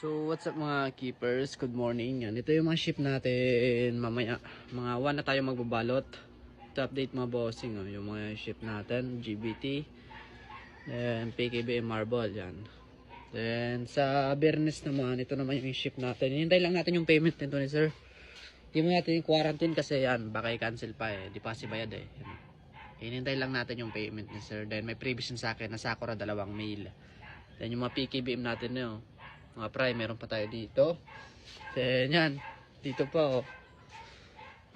So what's up mga keepers, good morning. Yan, ito yung mga ship natin mamaya. Mga 1 na tayo magbabalot. To update mga bossing, oh, yung mga ship natin, GBT, then PKBM Marble, yan. Then sa Bernes naman, ito naman yung ship natin. Hinintay lang natin yung payment nito ni sir. Hindi mo natin yung quarantine kasi yan, baka i-cancel pa eh, di pa kasi bayad eh. Yan. Hinintay lang natin yung payment ni sir. Then may previous sa akin na Sakura 2 mail. Then yung mga PKBM natin nyo, mga fry, meron pa tayo dito. Then yan, dito pa oh.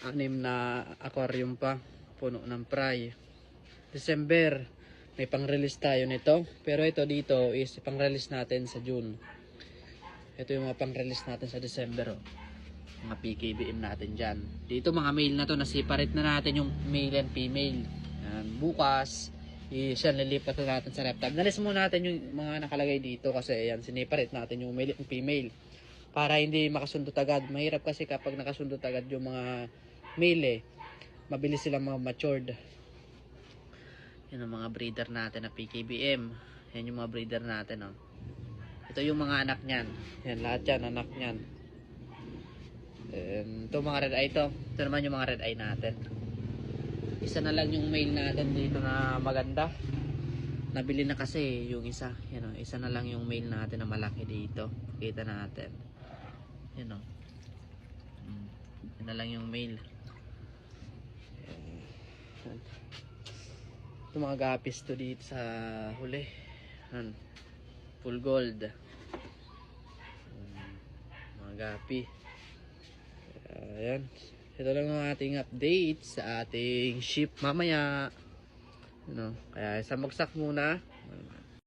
6 na aquarium pa, puno ng fry. December, may pang-release tayo nito. Pero ito dito is pang-release natin sa June. Ito yung mga pang-release natin sa December oh. Mga PKBM natin dyan. Dito mga male na to, na-separate na natin yung male and female. Yan, bukas siya lilipat na natin sa reptile. Nalis muna natin yung mga nakalagay dito kasi ayan, siniparate natin yung male and female para hindi makasundot agad. Mahirap kasi kapag nakasundot agad yung mga male eh, mabilis silang mga matured. Yan ang mga breeder natin na PKBM. Yan yung mga breeder natin oh. Ito yung mga anak nyan. Yan, lahat yan anak nyan. Ito mga red eye to. Ito naman yung mga red eye natin. Isa na lang yung male natin dito na maganda. Nabili na kasi yung isa. Yan o, isa na lang yung male natin na malaki dito. Kita natin. Yan o. Yan na lang yung male. Ito mga gapis to dito sa huli. Yan. Full gold. Mga gapi. Ayan. Ito lang ang ating update sa ating ship mamaya. Kaya isang bagsak muna.